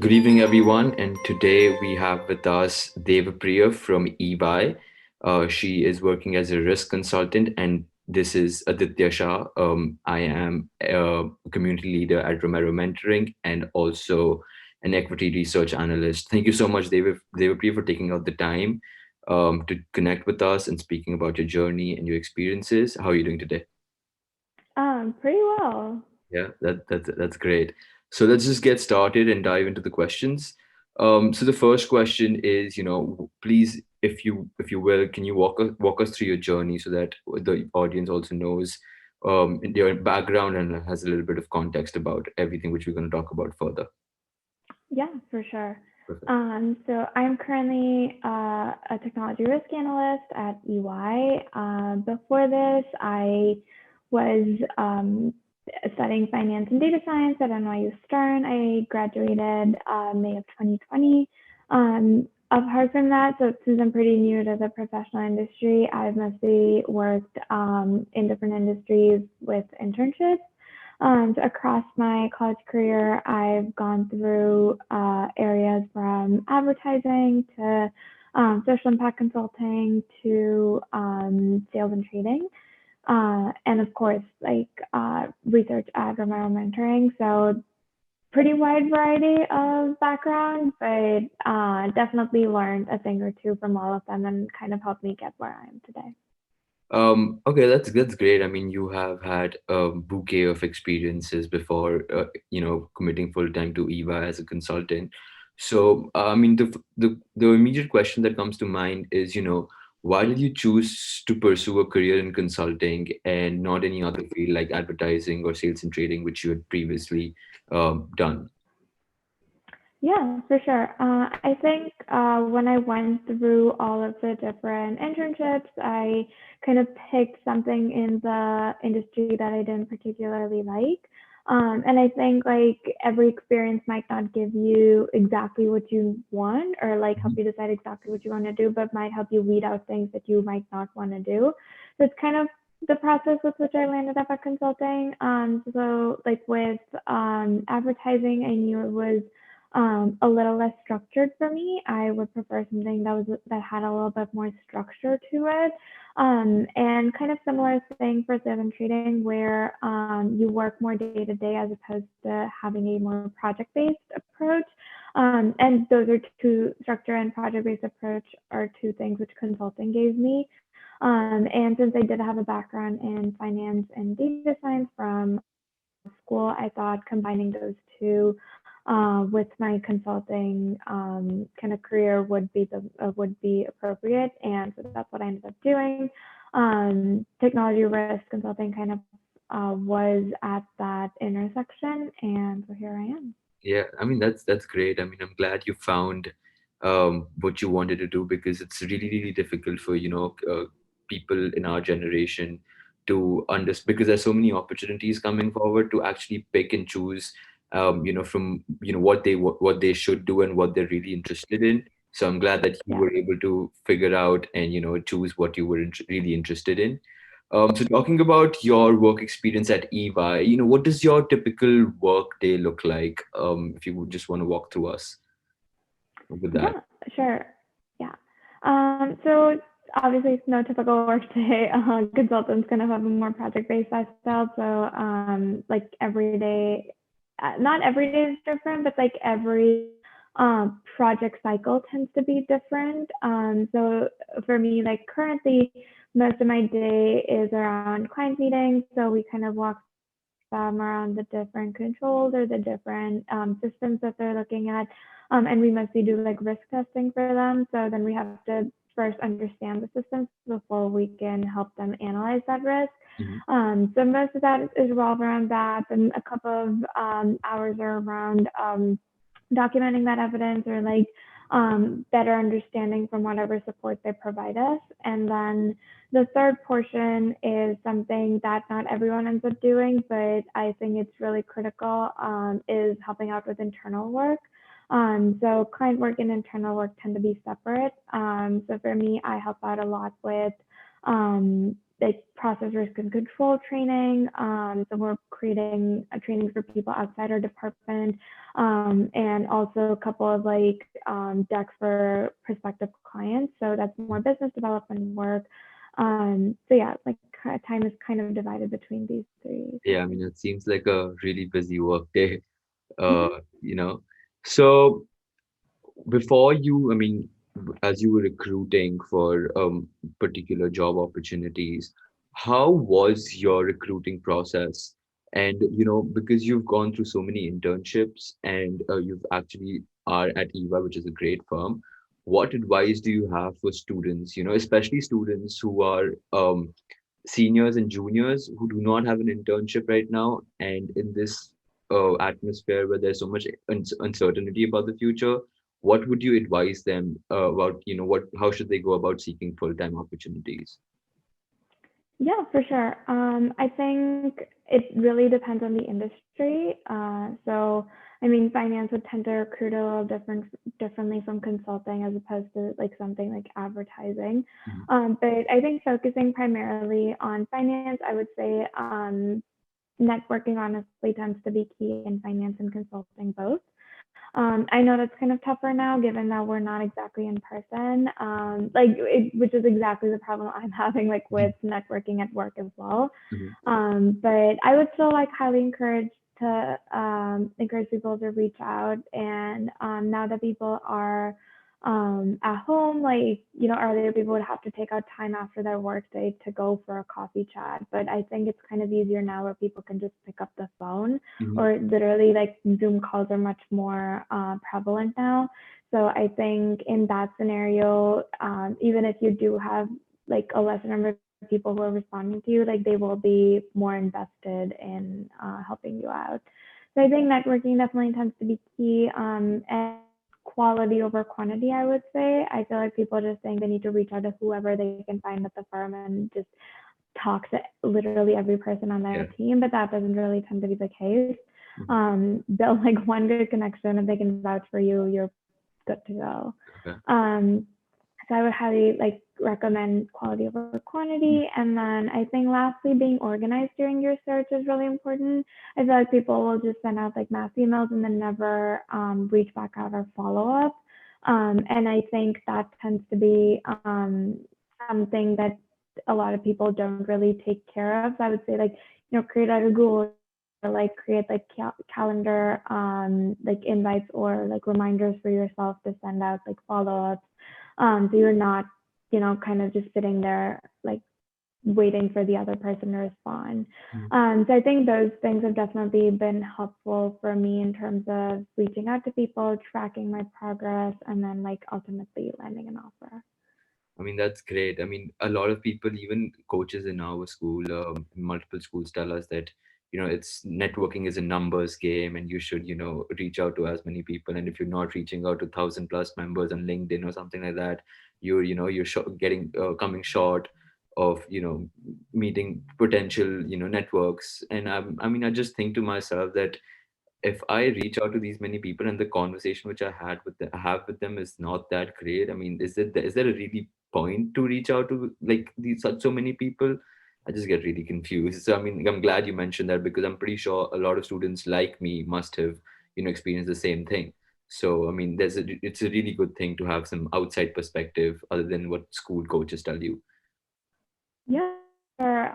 Good evening, everyone. And today we have with us Devapriya from EY. She is working as a risk consultant, and this is Aditya Shah. I am a community leader at Romero Mentoring and also an equity research analyst. Thank you so much, Devapriya, for taking out the time to connect with us and speaking about your journey and your experiences. How are you doing today? Pretty well. Yeah, that's great. So let's just get started and dive into the questions. So the first question is, please, if you will, can you walk us through your journey so that the audience also knows your background and has a little bit of context about everything which we're going to talk about further. Yeah, for sure. Perfect. So I'm currently a technology risk analyst at EY. Before this, I was studying finance and data science at NYU Stern. I graduated May of 2020. Apart from that, so since I'm pretty new to the professional industry, I've mostly worked in different industries with internships. So across my college career, I've gone through areas from advertising to social impact consulting to sales and trading. And of course, like research at Romero Mentoring. So pretty wide variety of background, but definitely learned a thing or two from all of them and kind of helped me get where I am today. Okay, that's great. I mean, you have had a bouquet of experiences before, committing full time to EVA as a consultant. So, I mean, the immediate question that comes to mind is, why did you choose to pursue a career in consulting and not any other field like advertising or sales and trading, which you had previously done? Yeah, for sure. I think when I went through all of the different internships, I kind of picked something in the industry that I didn't particularly like. And I think like every experience might not give you exactly what you want or like help Mhm. you decide exactly what you want to do, but might help you weed out things that you might not want to do. So it's kind of the process with which I landed up at consulting. So like with advertising, I knew it was a little less structured for me. I would prefer something that had a little bit more structure to it, and kind of similar thing for sales and trading, where you work more day to day as opposed to having a more project based approach. And those are two structure and project based approach are two things which consulting gave me. And since I did have a background in finance and data science from school, I thought combining those two with my consulting kind of career would be appropriate, and so that's what I ended up doing. Technology risk consulting kind of was at that intersection, and so here I am. Yeah, I mean that's great. I mean, I'm glad you found what you wanted to do because it's really difficult for people in our generation to understand because there's so many opportunities coming forward to actually pick and choose from what they should do and what they're really interested in. So I'm glad that you Yeah. were able to figure out and choose what you were really interested in. So talking about your work experience at EY, what does your typical work day look like? If you would just want to walk through us with that. Yeah, sure. Yeah. So obviously it's no typical workday. Consultants kind of have a more project-based lifestyle. So like every day, not every day is different, but like every project cycle tends to be different. So for me, like currently, most of my day is around client meetings. So we kind of walk them around the different controls or the different systems that they're looking at. And we mostly do like risk testing for them. So then we have to first understand the systems before we can help them analyze that risk. Mhm. So most of that is revolved around that, and a couple of hours are around documenting that evidence or like better understanding from whatever support they provide us. And then the third portion is something that not everyone ends up doing, but I think it's really critical, is helping out with internal work. So client work and internal work tend to be separate. So for me, I help out a lot with like process risk and control training. So we're creating a training for people outside our department, and also a couple of like decks for prospective clients. So that's more business development work. So yeah, like time is kind of divided between these three Yeah, I sides. mean, it seems like a really busy work day. Mm-hmm. You know. So before you, I mean, as you were recruiting for particular job opportunities, how was your recruiting process? And because you've gone through so many internships and you've actually are at EVA, which is a great firm, what advice do you have for students, especially students who are seniors and juniors who do not have an internship right now, and in this atmosphere where there's so much uncertainty about the future, what would you advise them about, how should they go about seeking full-time opportunities? Yeah, for sure. I think it really depends on the industry. So, I mean, finance would tend to recruit a little differently from consulting as opposed to like something like advertising. Mhm. But I think focusing primarily on finance, I would say networking honestly tends to be key in finance and consulting both. I know that's kind of tougher now, given that we're not exactly in person. Which is exactly the problem I'm having, like with networking at work as well. Mhm. But I would still like highly encourage people to reach out. And now that people are at home, like earlier people would have to take out time after their work day to go for a coffee chat. But I think it's kind of easier now where people can just pick up the phone, Mhm. or literally like Zoom calls are much more prevalent now. So I think in that scenario, even if you do have like a lesser number of people who are responding to you, like they will be more invested in helping you out. So I think networking definitely tends to be key, and quality over quantity, I would say. I feel like people just think they need to reach out to whoever they can find at the firm and just talk to literally every person on their Yeah. team, but that doesn't really tend to be the case. Mhm. Build like one good connection. If they can vouch for you, you're good to go. Okay. Um, so I would highly like recommend quality over quantity. Mhm. And then I think lastly, being organized during your search is really important. I feel like people will just send out like mass emails and then never reach back out or follow up. And I think that tends to be something that a lot of people don't really take care of. So I would say like, create like a Google Sheet, or like create like calendar like invites or like reminders for yourself to send out like follow-ups. So you're not, kind of just sitting there like waiting for the other person to respond. Mhm. So I think those things have definitely been helpful for me in terms of reaching out to people, tracking my progress, and then like ultimately landing an offer. I mean, that's great. I mean, a lot of people, even coaches in our school, multiple schools tell us that, it's networking is a numbers game and you should, reach out to as many people. And if you're not reaching out to 1,000+ members on LinkedIn or something like that, you're getting, coming short of, meeting potential, networks. And I mean, I just think to myself that if I reach out to these many people and the conversation which I have with them is not that great, I mean, is there a really point to reach out to like these such so many people? I just get really confused. So I mean, I'm glad you mentioned that because I'm pretty sure a lot of students like me must have, experienced the same thing. So I mean, it's a really good thing to have some outside perspective other than what school coaches tell you. Yeah, or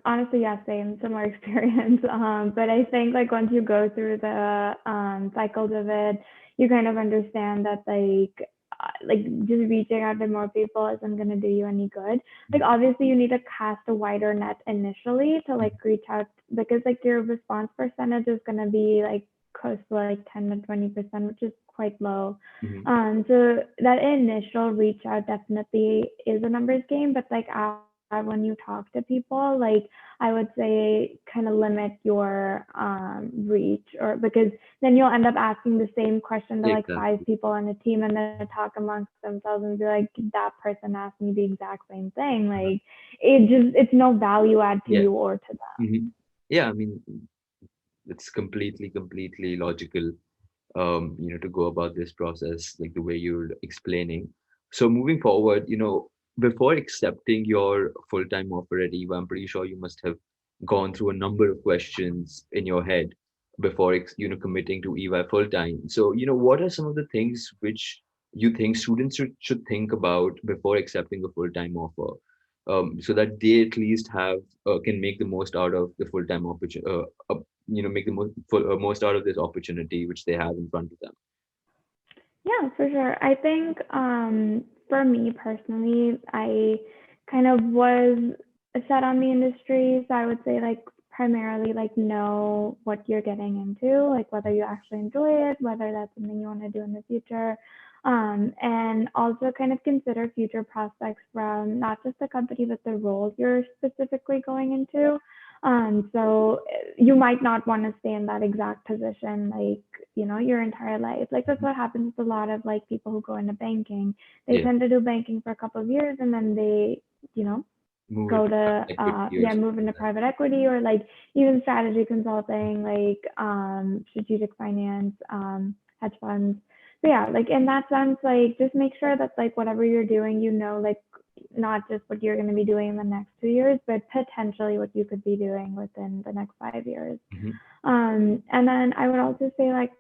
honestly, yeah, same, similar experience. But I think like once you go through the cycles of it, you kind of understand that like just reaching out to more people isn't gonna do you any good. Like obviously you need to cast a wider net initially to like reach out, because like your response percentage is gonna be like close to like 10 to 20%, which is quite low. Mm-hmm. So that initial reach out definitely is a numbers game, but like after that, when you talk to people, like I would say kind of limit your reach, or because then you'll end up asking the same question to like five Exactly. people on a team, and then talk amongst themselves and be like, that person asked me the exact same thing. Uh-huh. Like it's no value add to Yeah. you or to Hmm. Yeah. I mean, it's completely logical, to go about this process like the way you're explaining. So moving forward, before accepting your full-time offer at EVA, I'm pretty sure you must have gone through a number of questions in your head before committing to EVA full-time. So, what are some of the things which you think students should think about before accepting a full-time offer, so that they at least have can make the most out of the full-time opportunity, make the most out of this opportunity which they have in front of them. Yeah, for sure. I think for me personally, I kind of was set on the industry, so I would say like primarily like know what you're getting into, like whether you actually enjoy it, whether that's something you want to do in the future. And also kind of consider future prospects from not just the company, but the role you're specifically going into. So you might not want to stay in that exact position, like, your entire life. Like that's Mhm. what happens with a lot of like people who go into banking. They Yeah, tend to do banking for a couple of years and then they, you know, move it go to to equity or yeah, something move into like that. private equity or like even strategy consulting, like strategic finance, hedge funds. So yeah, like in that sense, like just make sure that like whatever you're doing, like not just what you're going to be doing in the next 2 years, but potentially what you could be doing within the next 5 years. Hmm. And then I would also say like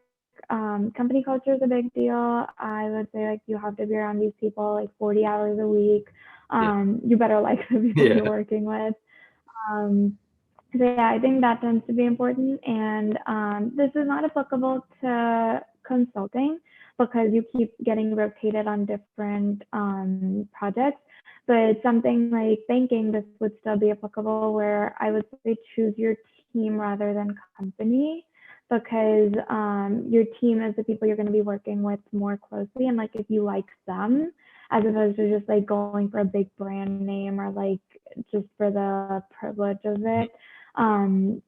company culture is a big deal. I would say like you have to be around these people like 40 hours a week. Yeah, You better like the people you're yeah. working with. Um, so yeah, I think that tends to be important. And this is not applicable to consulting because you keep getting rotated on different projects. But something like banking, this would still be applicable where I would say choose your team rather than company because your team is the people you're going to be working with more closely. And like if you like them, as opposed to just like going for a big brand name or like just for the privilege of it,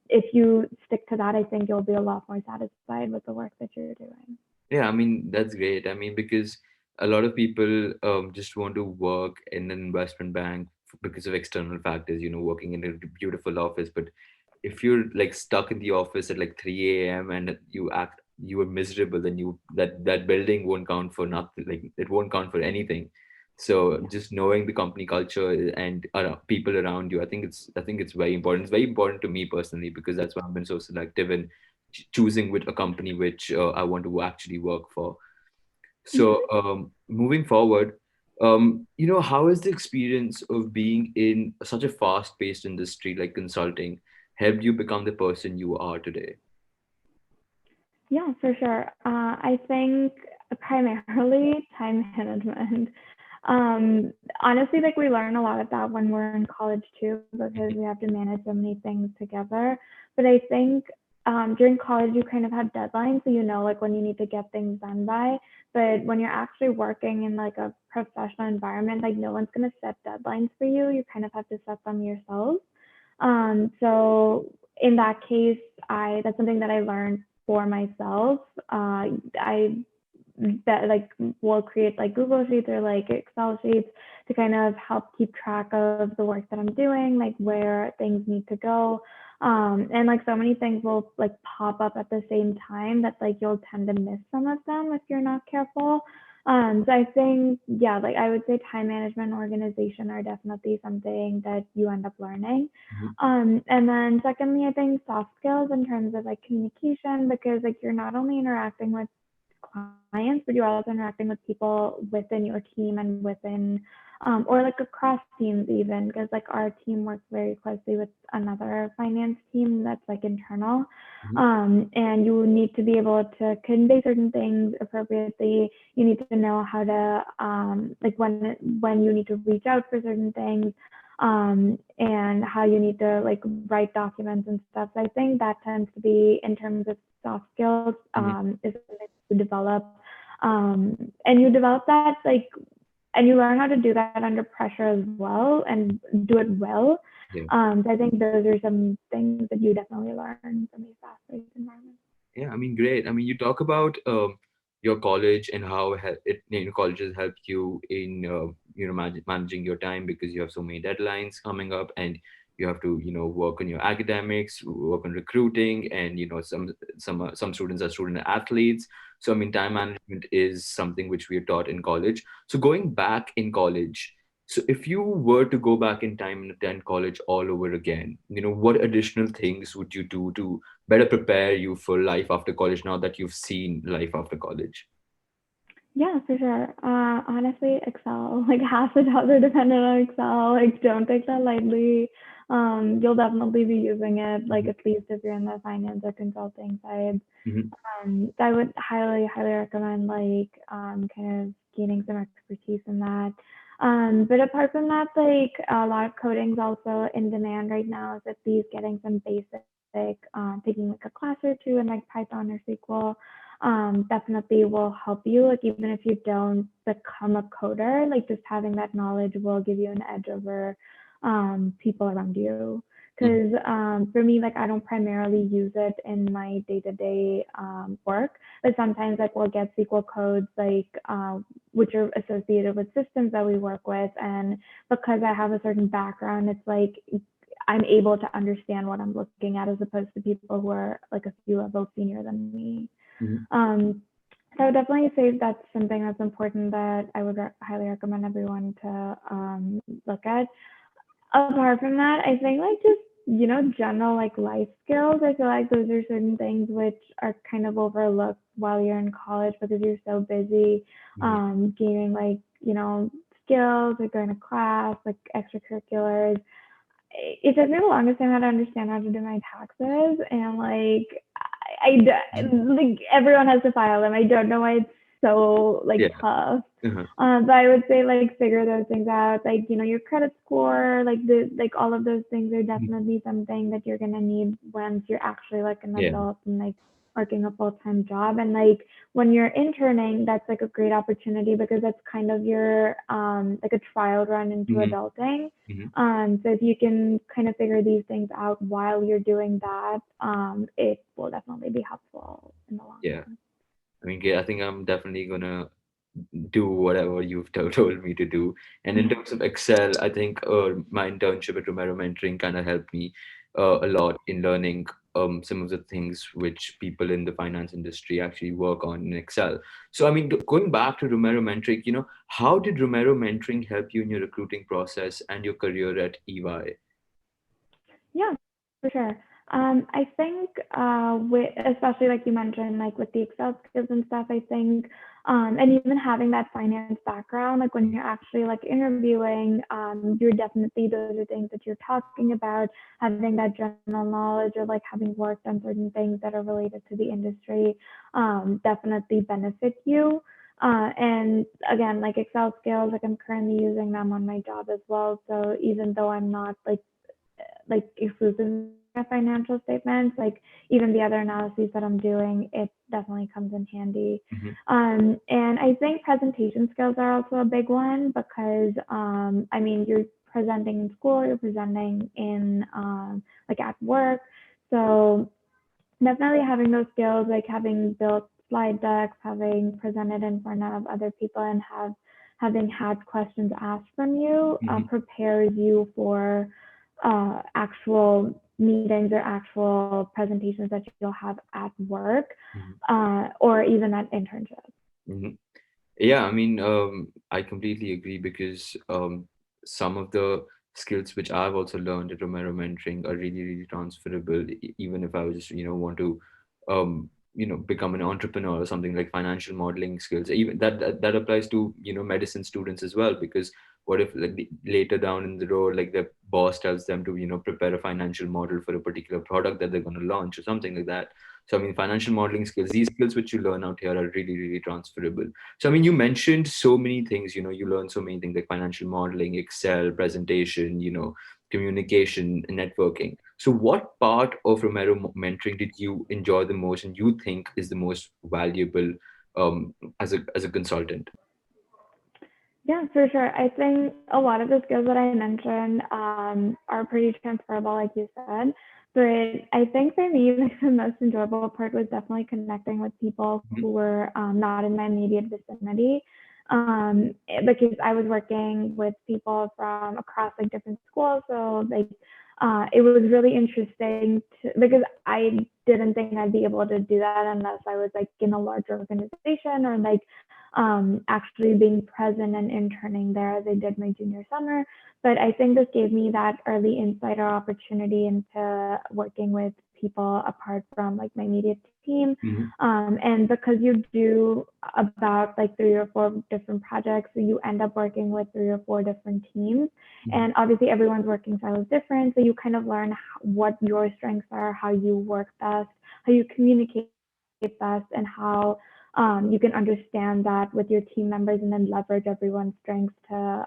if you stick to that, I think you'll be a lot more satisfied with the work that you're doing. Yeah, I mean, that's great. I mean, because a lot of people just want to work in an investment bank because of external factors, working in a beautiful office. But if you're like stuck in the office at like 3 a.m. and you are miserable, then that building won't count for nothing. Like it won't count for anything. So Yeah. just knowing the company culture and people around you, I think it's very important. It's very important to me personally because that's why I've been so selective in choosing with a company which I want to actually work for. So Mm-hmm. moving forward, how is the experience of being in such a fast-paced industry like consulting helped you become the person you are today? Yeah, for sure. I think primarily time management. Honestly, like we learn a lot of that when we're in college too, because Mhm. we have to manage so many things together. But I think during college, you kind of have deadlines, so like when you need to get things done by. But when you're actually working in like a professional environment, like no one's gonna set deadlines for you. You kind of have to set them yourself. So in that case, I that's something that I learned for myself. I that like will create like Google Sheets or like Excel sheets to kind of help keep track of the work that I'm doing, like where things need to go. And like so many things will like pop up at the same time that like you'll tend to miss some of them if you're not careful. So I think, yeah, like I would say time management and organization are definitely something that you end up learning. Mhm. And then secondly, I think soft skills in terms of like communication, because like you're not only interacting with clients, but you're also interacting with people within your team and within, or like across teams even, because like our team works very closely with another finance team that's like internal. Mhm. And you need to be able to convey certain things appropriately. You need to know how to, like when you need to reach out for certain things, and how you need to like write documents and stuff. So I think that tends to be in terms of soft skills, Mhm. is something you develop, and you develop that like, and you learn how to do that under pressure as well and do it well. Yeah. So I think those are some things that you definitely learn from these fast-paced environments. Yeah, I mean, great. I mean, you talk about your college and how colleges help you in managing your time because you have so many deadlines coming up and you have to work on your academics, work on recruiting, and some students are student athletes. So I mean, time management is something which we are taught in college. So going back in college, So if you were to go back in time and attend college all over again, what additional things would you do to better prepare you for life after college now that you've seen life after college? Yeah, for sure. Honestly, Excel, like half the jobs are dependent on Excel. Like, don't take that lightly. You'll definitely be using it, like Hmm. at least if you're in the finance or consulting side. Hmm. So I would highly, highly recommend like kind of gaining some expertise in that. But apart from that, like a lot of coding's also in demand right now. So at least getting some basic, taking like a class or two in like Python or SQL, definitely will help you. Like even if you don't become a coder, like just having that knowledge will give you an edge over people around you. Hmm. Because for me, like I don't primarily use it in my day-to-day work, but sometimes like we'll get SQL codes like which are associated with systems that we work with, and because I have a certain background, it's like I'm able to understand what I'm looking at as opposed to people who are like a few levels senior than me. Hmm. Um, so I would definitely say that's something that's important that I would highly recommend everyone to look at. Apart from that, I think like just general like life skills. I feel like those are certain things which are kind of overlooked while you're in college because you're so busy Hmm. gaining like skills, like going to class, like extracurriculars. It took me the longest time how to understand how to do my taxes, and like everyone has to file them. I don't know why it's so like Yeah. tough. Uh-huh. But I would say like figure those things out, like your credit score, like all of those things are Mhm. definitely something that you're gonna need once you're actually like an Yeah. adult and like working a full-time job. And like when you're interning, that's like a great opportunity because that's kind of your like a trial run into Hmm. adulting. Hmm. So if you can kind of figure these things out while you're doing that, it will definitely be helpful in the long Yeah. run. I mean, yeah, I think I'm definitely gonna do whatever you've told me to do. And in terms of Excel, I think my internship at Romero Mentoring kind of helped me a lot in learning some of the things which people in the finance industry actually work on in Excel. So, I mean, going back to Romero Mentoring, how did Romero Mentoring help you in your recruiting process and your career at EY? Yeah, for sure. I think with especially like you mentioned, like with the Excel skills and stuff, I think, and even having that finance background, like when you're actually like interviewing, you're definitely those are things that you're talking about, having that general knowledge or like having worked on certain things that are related to the industry, definitely benefit you. And again, like Excel skills, like I'm currently using them on my job as well. So even though I'm not like exclusively looking at financial statements, like even the other analyses that I'm doing, it definitely comes in handy. Hmm. And I think presentation skills are also a big one because I mean you're presenting in school, you're presenting in like at work, so definitely having those skills, like having built slide decks, having presented in front of other people, and having had questions asked from you Hmm. prepares you for actual meetings or actual presentations that you'll have at work Hmm. or even at internships. Hmm. Yeah, I mean, I completely agree because some of the skills which I've also learned at Romero Mentoring are really, really transferable. Even if I was just, want to, become an entrepreneur or something like financial modeling skills. Even that applies to, medicine students as well. Because what if like later down in the road, like their boss tells them to, prepare a financial model for a particular product that they're going to launch or something like that. So I mean, financial modeling skills, these skills which you learn out here are really, really transferable. So, I mean, you mentioned so many things, you learn so many things like financial modeling, Excel, presentation, communication, networking. So, what part of Romero mentoring did you enjoy the most and you think is the most valuable as a consultant? Yeah, for sure. I think a lot of the skills that I mentioned are pretty transferable, like you said. But I think for me, like the most enjoyable part was definitely connecting with people Mhm. who were not in my immediate vicinity. Because I was working with people from across like different schools, so like it was really interesting because I didn't think I'd be able to do that unless I was like in a larger organization or like actually being present and interning there as I did my junior summer. But I think this gave me that early insight or opportunity into working with people apart from like my immediate team. Mm-hmm. And because you do about like 3 or 4 different projects, so you end up working with 3 or 4 different teams. Mm-hmm. And obviously, everyone's working style is different. So you kind of learn what your strengths are, how you work best, how you communicate best, and how you can understand that with your team members and then leverage everyone's strengths to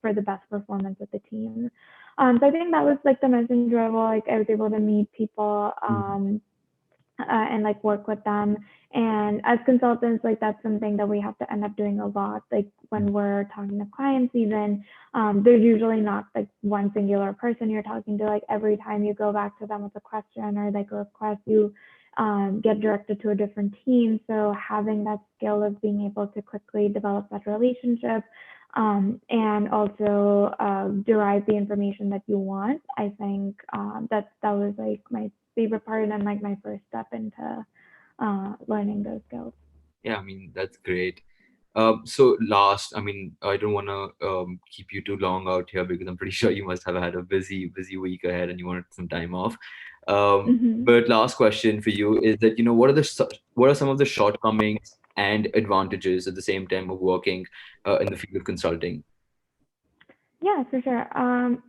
for the best performance of the team. So I think that was like the most enjoyable. Like I was able to meet people and like work with them. And as consultants, like that's something that we have to end up doing a lot. Like when we're talking to clients, even there's usually not like one singular person you're talking to. Like every time you go back to them with a question or like a request, you get directed to a different team. So having that skill of being able to quickly develop that relationship and also derive the information that you want, I think that was like my favorite part and like my first step into learning those skills. Yeah, I mean, that's great. So last, I mean, I don't want to keep you too long out here because I'm pretty sure you must have had a busy week ahead and you wanted some time off. Mm-hmm. But last question for you is that, what are some of the shortcomings and advantages at the same time of working in the field of consulting? Yeah, for sure.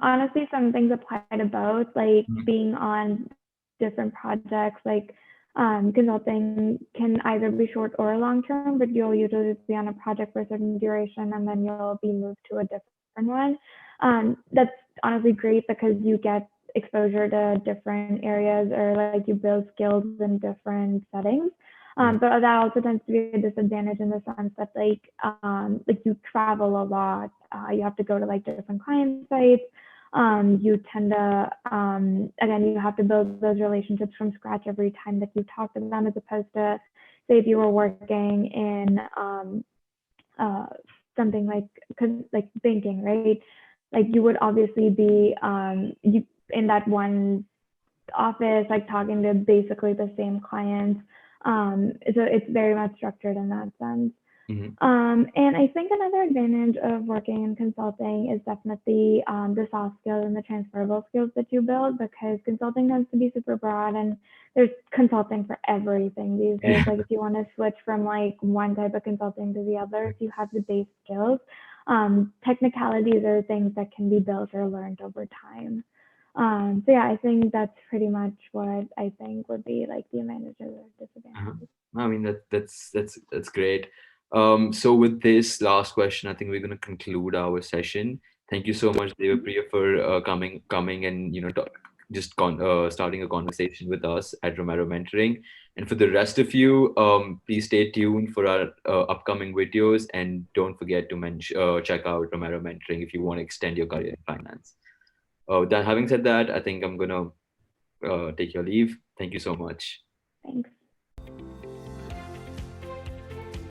Honestly, some things apply to both, like Mhm. being on different projects, like consulting can either be short or long term, but you'll usually just be on a project for a certain duration and then you'll be moved to a different one. That's honestly great because you get exposure to different areas or like you build skills in different settings. Mhm. But that also tends to be a disadvantage in the sense that like you travel a lot. You have to go to like different client sites. You tend to again you have to build those relationships from scratch every time that you talk to them, as opposed to say if you were working in uh, something like banking, right? Like you would obviously be you in that one office, like talking to basically the same clients. So it's very much structured in that sense. Mhm. And I think another advantage of working in consulting is definitely the soft skills and the transferable skills that you build, because consulting tends to be super broad and there's consulting for everything these days. Yeah. Like if you want to switch from like one type of consulting to the other, if you have the base skills, technicalities are things that can be built or learned over time. So yeah, I think that's pretty much what I think would be like the advantages or Uh-huh. disadvantages. I mean that's great. So with this last question, I think we're going to conclude our session. Thank you so much, Devapriya, for coming and starting a conversation with us at Romero Mentoring. And for the rest of you, please stay tuned for our upcoming videos, and don't forget to check out Romero Mentoring if you want to extend your career in finance. That having said that, I think I'm gonna take your leave. Thank you so much. Thanks.